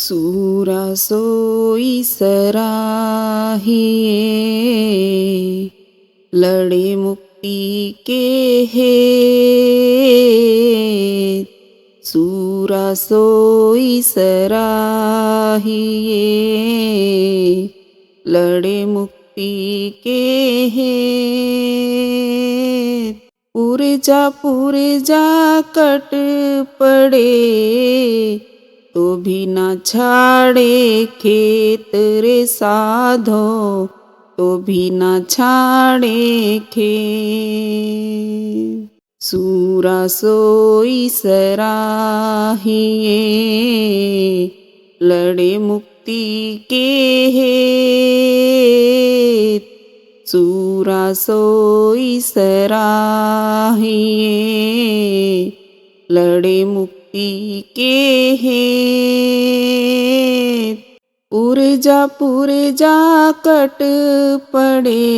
सूरा सोई सराहिए, लड़े मुक्ति के हेत। सूरा सोई सराहिए, लड़े मुक्ति के हेत। पुरजा कट पड़े, तो भी न छाड़े खेत रे साधो, तो भी न छाड़े खेत। सूरा सोई सराहिए, लड़े मुक्ति के हेत। सूरा सोई सराहिए, लड़े मुक्ति के हेत। पुरजा कट पड़े,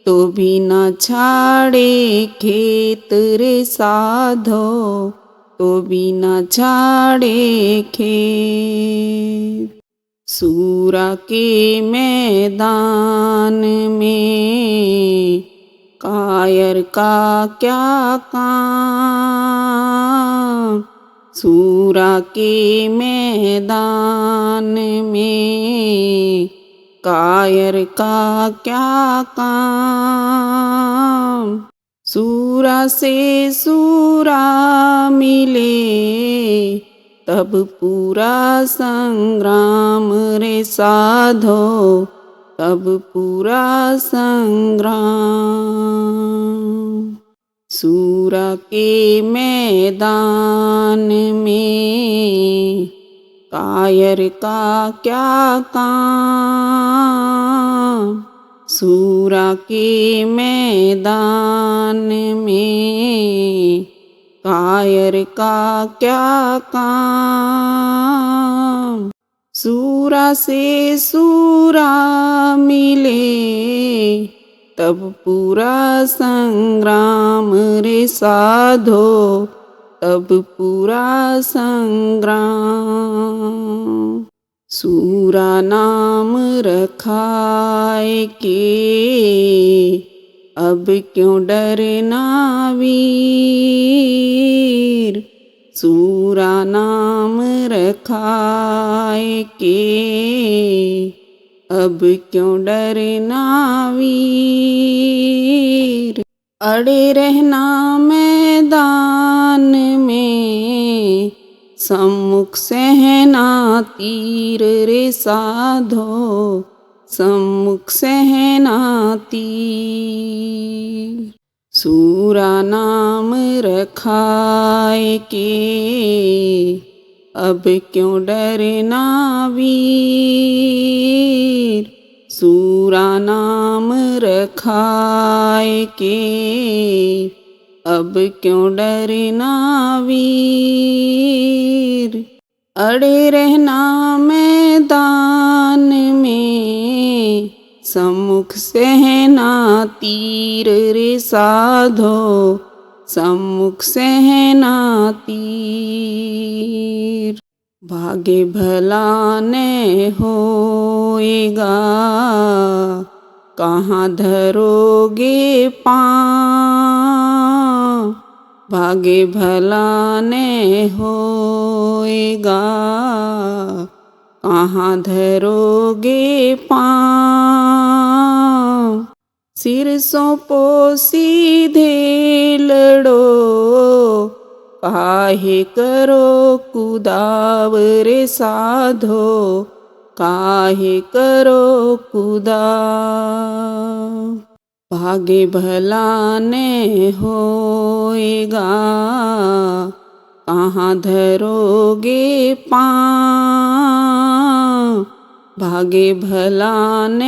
तो भी न छाड़े खेत रे साधो, तो भी न छाड़े खेत। सूरा के मैदान में कायर का क्या काम। सूरा के मैदान में कायर का क्या काम। सूरा से सूरा मिले, तब पूरा संग्राम रे साधो, तब पूरा संग्राम। सूरा के मैदान में कायर का क्या काम। सूरा के मैदान में कायर का क्या काम। सूरा से सूरा मिले, तब पूरा संग्राम रे साधो, तब पूरा संग्राम। सूरा नाम रखाए के, अब क्यों डरना वीर। सूरा नाम रखाए के, अब क्यों डरना वीर। अड़े रहना मैदान में, सम्मुख सहना तीर रे साधो, सम्मुख सहना तीर। सूरा नाम रखाए के, अब क्यों डरना वीर। सूरा नाम रखाए के, अब क्यों डरना वीर। अड़े रहना मैदान में, सम्मुख सहना तीर रे साधो, सम्मुख सहना तीर। भागे भला न होएगा, कहाँ धरोगे पाँव। भागे भला न होएगा, कहाँ धरोगे पाँव। सिर सौंपो सीधे लड़ो, काहे करो कुदाव रे साधो, काहे करो कुदाव। भागे भला न होएगा, कहाँ धरोगे पाँव। भागे भला न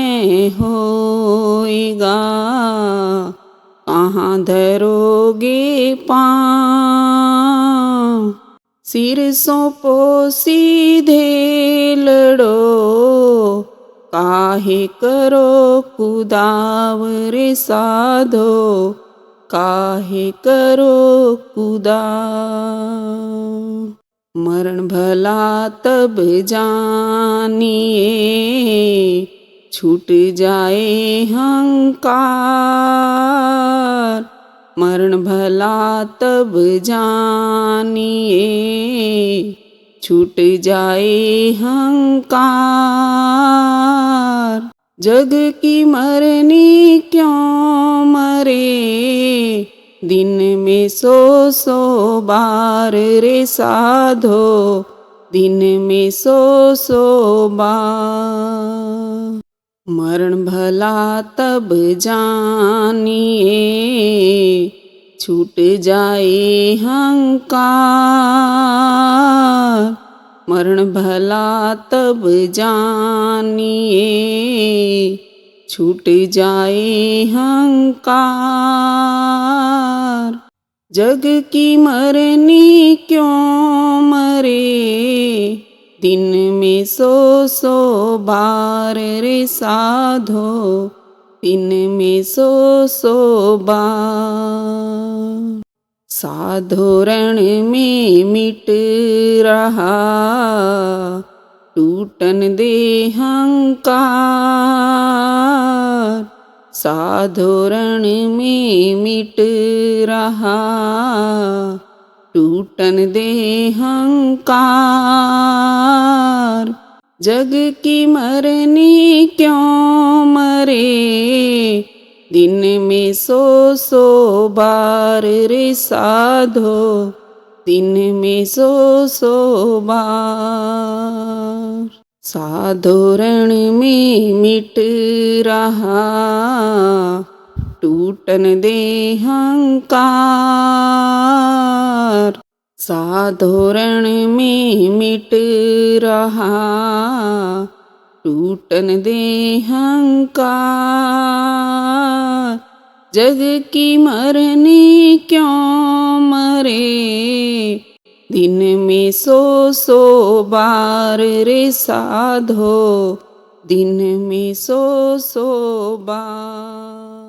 होएगा, कहाँ धरोगे पाँव। सिर सौंपो सीधे लड़ो, काहे करो कुदाव रे साधो, काहे करो कुदाव। मरण भला तब जानिए, छूट जाए हंकार। मरण भला तब जानिए, छूट जाए हंकार। जग की मरनी क्यों मरे, दिन में सौ बार रे साधो, दिन में सौ बार। मरण भला तब जानिए, छूट जाए हंकार। मरण भला तब जानिए, छूट जाए हंकार। जग की मरनी क्यों मरे, दिन में सौ बार रे साधो, दिन में सौ बार। साधो रण में मिट रहा, टूटन दे हंकार। साधो रण में मिट रहा, टूटन दे हंकार। जग की मरनी क्यों मरे, दिन में सौ बार रे साधो, दिन में सौ बार। साधो रण में मिट रहा, टूटन दे हंकार। साधो रण में मिट रहा, टूटन दे हंकार। जग की मरनी क्यों मरे, दिन में सौ बार रे साधो, दिन में सौ बार।